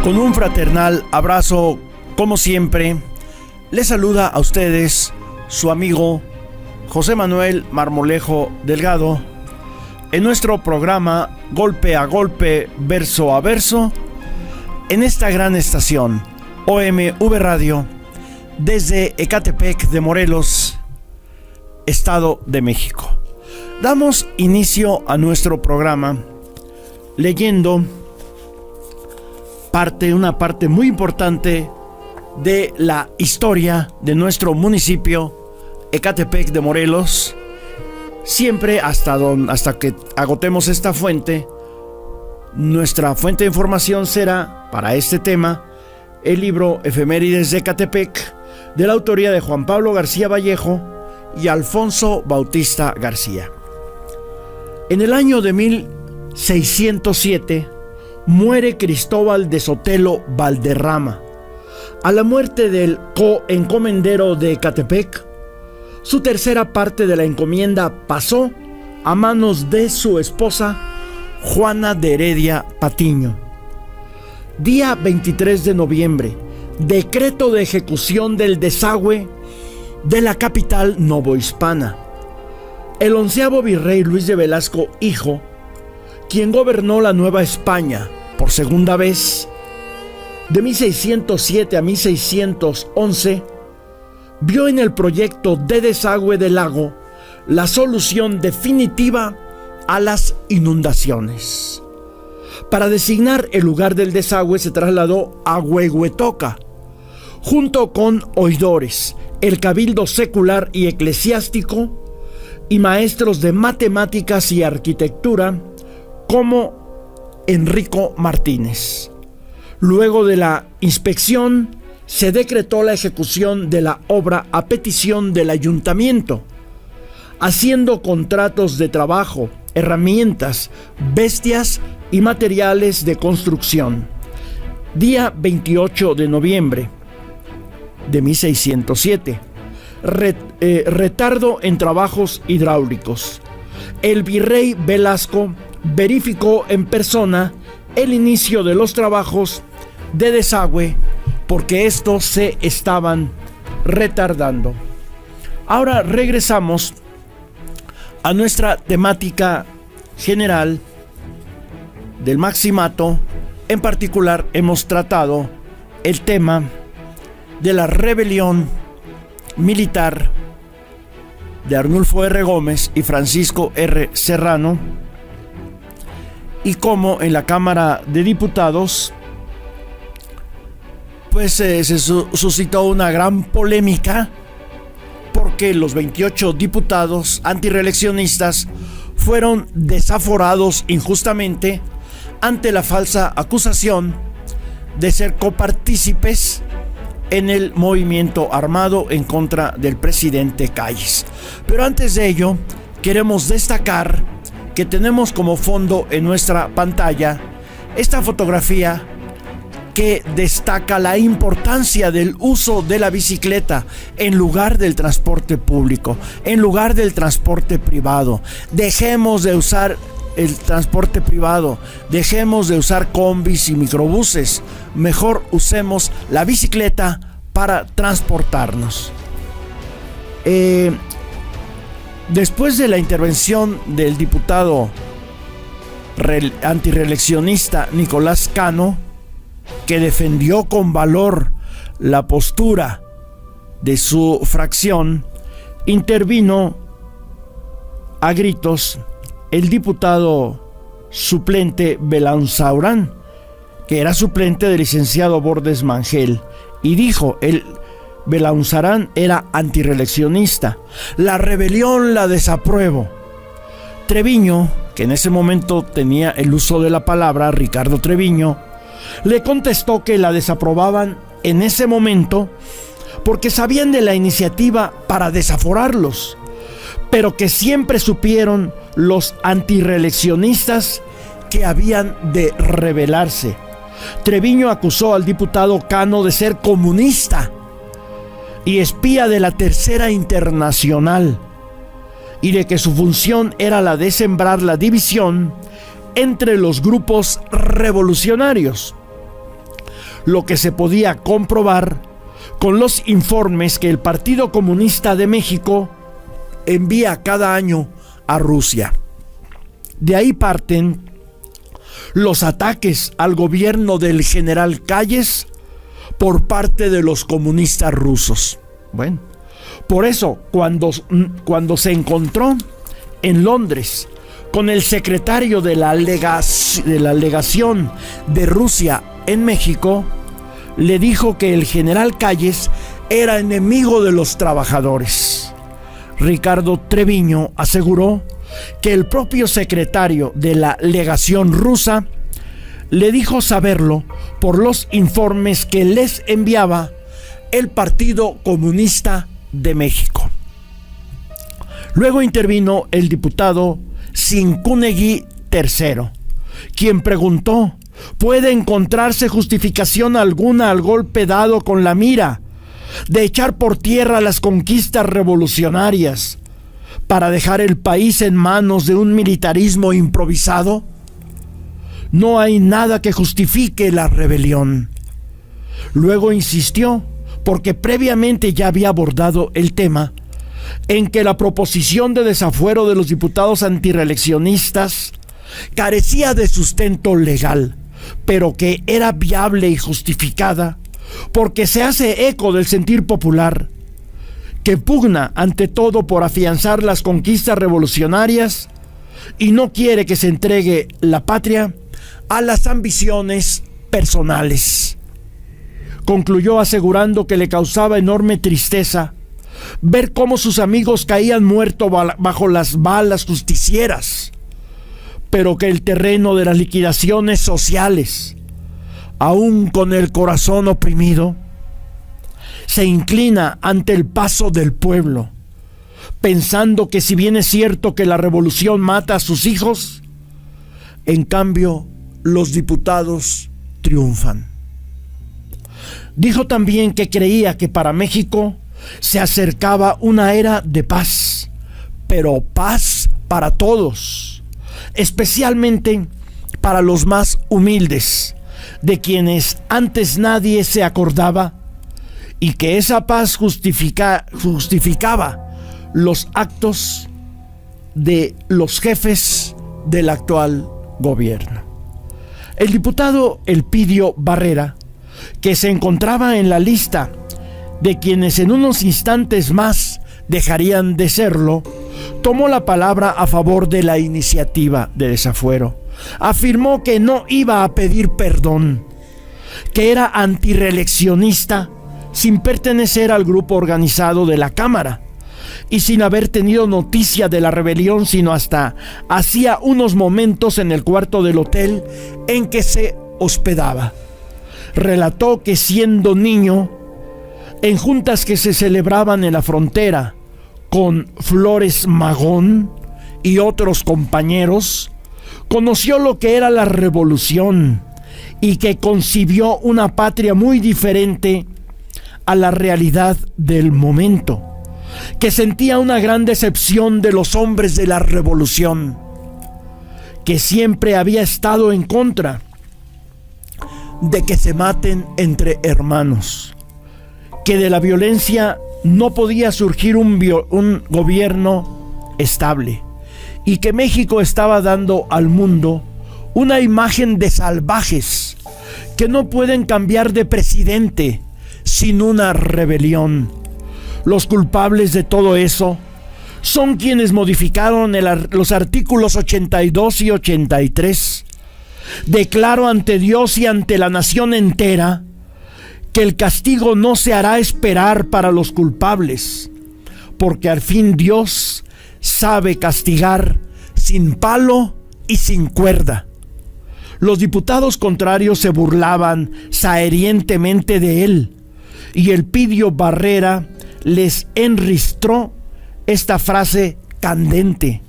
Con un fraternal abrazo, como siempre, les saluda a ustedes su amigo José Manuel Marmolejo Delgado en nuestro programa Golpe a Golpe, Verso a Verso, en esta gran estación OMV Radio, desde Ecatepec de Morelos, Estado de México. Damos inicio a nuestro programa leyendo una parte muy importante de la historia de nuestro municipio Ecatepec de Morelos, siempre hasta que agotemos esta fuente. Nuestra fuente de información será, para este tema, el libro Efemérides de Ecatepec, de la autoría de Juan Pablo García Vallejo y Alfonso Bautista García. En el año de 1607 muere Cristóbal de Sotelo Valderrama. A la muerte del coencomendero de Ecatepec, su tercera parte de la encomienda pasó a manos de su esposa Juana de Heredia Patiño. Día 23 de noviembre, decreto de ejecución del desagüe de la capital novohispana. El 11º virrey Luis de Velasco, hijo, quien gobernó la Nueva España por segunda vez, de 1607 a 1611, vio en el proyecto de desagüe del lago la solución definitiva a las inundaciones. Para designar el lugar del desagüe se trasladó a Huehuetoca, junto con oidores, el cabildo secular y eclesiástico y maestros de matemáticas y arquitectura como Enrico Martínez. Luego de la inspección se decretó la ejecución de la obra a petición del ayuntamiento, haciendo contratos de trabajo, herramientas, bestias y materiales de construcción. Día 28 de noviembre de 1607. Retardo en trabajos hidráulicos. El virrey Velasco verificó en persona el inicio de los trabajos de desagüe porque estos se estaban retardando. Ahora regresamos a nuestra temática general del Maximato. En particular hemos tratado el tema de la rebelión militar de Arnulfo R. Gómez y Francisco R. Serrano, y cómo en la Cámara de Diputados se suscitó una gran polémica porque los 28 diputados antirreeleccionistas fueron desaforados injustamente ante la falsa acusación de ser copartícipes en el movimiento armado en contra del presidente Calles. Pero antes de ello, queremos destacar que tenemos como fondo en nuestra pantalla esta fotografía que destaca la importancia del uso de la bicicleta en lugar del transporte público, en lugar del transporte privado. Dejemos de usar el transporte privado, dejemos de usar combis y microbuses, mejor usemos la bicicleta para transportarnos. Después de la intervención del diputado antirreeleccionista Nicolás Cano, que defendió con valor la postura de su fracción, intervino a gritos el diputado suplente Belaunzaurán, que era suplente del licenciado Bordes Mangel, y dijo: el Belaunzaurán era antirreeleccionista, la rebelión la desapruebo. Treviño, que en ese momento tenía el uso de la palabra, Ricardo Treviño, le contestó que la desaprobaban en ese momento porque sabían de la iniciativa para desaforarlos, pero que siempre supieron los antirreeleccionistas que habían de rebelarse. Treviño acusó al diputado Cano de ser comunista y espía de la Tercera Internacional, y de que su función era la de sembrar la división entre los grupos revolucionarios. lo que se podía comprobar con los informes que el Partido Comunista de México envía cada año a Rusia. De ahí parten los ataques al gobierno del general Calles por parte de los comunistas rusos. Bueno, por eso cuando se encontró en Londres con el secretario de la legación de Rusia en México, le dijo que el general Calles era enemigo de los trabajadores. Ricardo Treviño aseguró que el propio secretario de la legación rusa le dijo saberlo por los informes que les enviaba el Partido Comunista de México. Luego intervino el diputado Cincunegui III, quien preguntó: ¿puede encontrarse justificación alguna al golpe dado con la mira de echar por tierra las conquistas revolucionarias para dejar el país en manos de un militarismo improvisado? No hay nada que justifique la rebelión. Luego insistió, porque previamente ya había abordado el tema, en que la proposición de desafuero de los diputados antireeleccionistas carecía de sustento legal, pero que era viable y justificada porque se hace eco del sentir popular, que pugna ante todo por afianzar las conquistas revolucionarias y no quiere que se entregue la patria a las ambiciones personales. Concluyó asegurando que le causaba enorme tristeza ver cómo sus amigos caían muertos bajo las balas justicieras, pero que el terreno de las liquidaciones sociales, aún con el corazón oprimido, se inclina ante el paso del pueblo, pensando que si bien es cierto que la revolución mata a sus hijos, en cambio los diputados triunfan. Dijo también que creía que para México se acercaba una era de paz, pero paz para todos, especialmente para los más humildes, de quienes antes nadie se acordaba, y que esa paz justificaba los actos de los jefes del actual gobierno. El diputado Elpidio Barrera, que se encontraba en la lista de quienes en unos instantes más dejarían de serlo, tomó la palabra a favor de la iniciativa de desafuero. Afirmó que no iba a pedir perdón, que era antireeleccionista sin pertenecer al grupo organizado de la Cámara y sin haber tenido noticia de la rebelión sino hasta hacía unos momentos en el cuarto del hotel en que se hospedaba. Relató que siendo niño, en juntas que se celebraban en la frontera con Flores Magón y otros compañeros, conoció lo que era la revolución y que concibió una patria muy diferente a la realidad del momento, que sentía una gran decepción de los hombres de la revolución, que siempre había estado en contra de que se maten entre hermanos, que de la violencia no podía surgir un gobierno estable y que México estaba dando al mundo una imagen de salvajes que no pueden cambiar de presidente sin una rebelión. Los culpables de todo eso son quienes modificaron los artículos 82 y 83. Declaro ante Dios y ante la nación entera que el castigo no se hará esperar para los culpables, porque al fin Dios sabe castigar sin palo y sin cuerda. Los diputados contrarios se burlaban saherientemente de él, y Elpidio Barrera les enristró esta frase candente: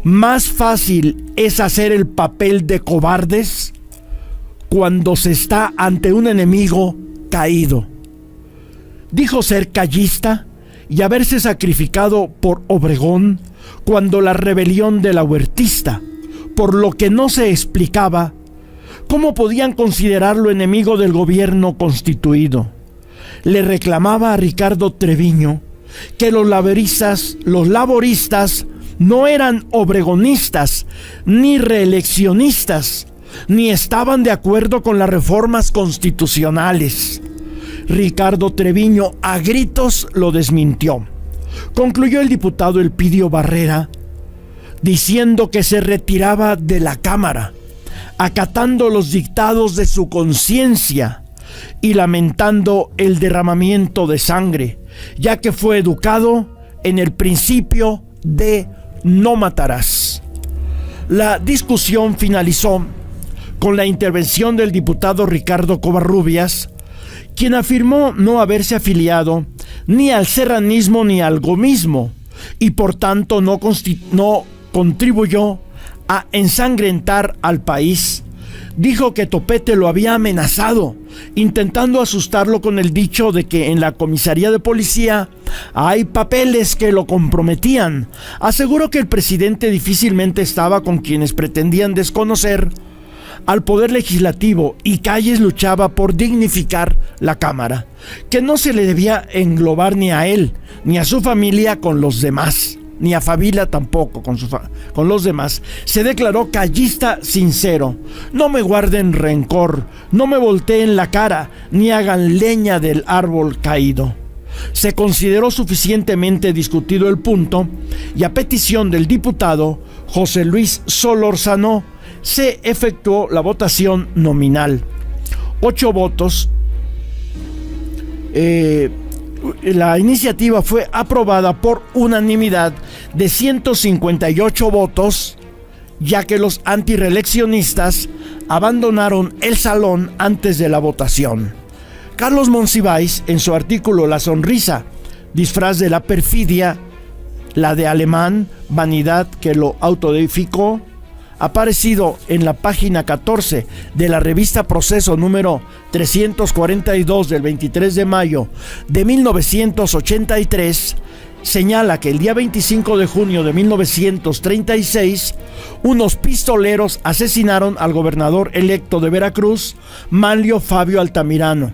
más fácil es hacer el papel de cobardes cuando se está ante un enemigo caído. Dijo ser callista y haberse sacrificado por Obregón cuando la rebelión de la Huertista, por lo que no se explicaba ¿Cómo podían considerarlo enemigo del gobierno constituido? Le reclamaba a Ricardo Treviño que los laboristas no eran obregonistas ni reeleccionistas, ni estaban de acuerdo con las reformas constitucionales. Ricardo Treviño a gritos lo desmintió. Concluyó el diputado Elpidio Barrera diciendo que se retiraba de la Cámara, acatando los dictados de su conciencia y lamentando el derramamiento de sangre, ya que fue educado en el principio de no matarás. La discusión finalizó con la intervención del diputado Ricardo Covarrubias, quien afirmó no haberse afiliado ni al serranismo ni al gomismo y por tanto no contribuyó a ensangrentar al país. Dijo que Topete lo había amenazado, intentando asustarlo con el dicho de que en la comisaría de policía hay papeles que lo comprometían. Aseguró que el presidente difícilmente estaba con quienes pretendían desconocer al poder legislativo y Calles luchaba por dignificar la Cámara, que no se le debía englobar ni a él ni a su familia con los demás, ni a Favila tampoco con los demás. Se declaró callista sincero. No me guarden rencor, no me volteen la cara, ni hagan leña del árbol caído. Se consideró suficientemente discutido el punto y a petición del diputado José Luis Solórzano se efectuó la votación nominal. 8 votos. La iniciativa fue aprobada por unanimidad de 158 votos, ya que los antireeleccionistas abandonaron el salón antes de la votación. Carlos Monsiváis, en su artículo La sonrisa, disfraz de la perfidia, la de Alemán, vanidad que lo autodeificó, aparecido en la página 14 de la revista Proceso número 342 del 23 de mayo de 1983, señala que el día 25 de junio de 1936, unos pistoleros asesinaron al gobernador electo de Veracruz, Manlio Fabio Altamirano,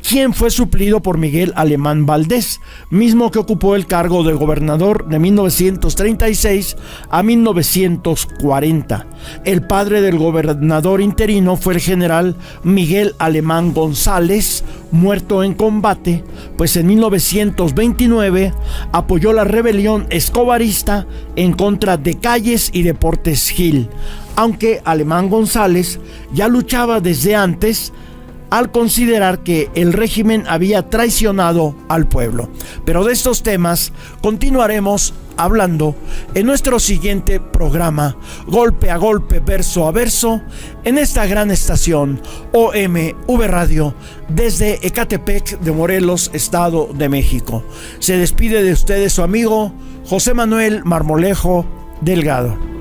quien fue suplido por Miguel Alemán Valdés, mismo que ocupó el cargo de gobernador de 1936 a 1940. El padre del gobernador interino fue el general Miguel Alemán González, muerto en combate, pues en 1929 apoyó la rebelión escobarista en contra de Calles y de Portes Gil, aunque Alemán González ya luchaba desde antes al considerar que el régimen había traicionado al pueblo. Pero de estos temas continuaremos hablando en nuestro siguiente programa, Golpe a Golpe, Verso a Verso, en esta gran estación OMV Radio, desde Ecatepec de Morelos, Estado de México. Se despide de ustedes su amigo José Manuel Marmolejo Delgado.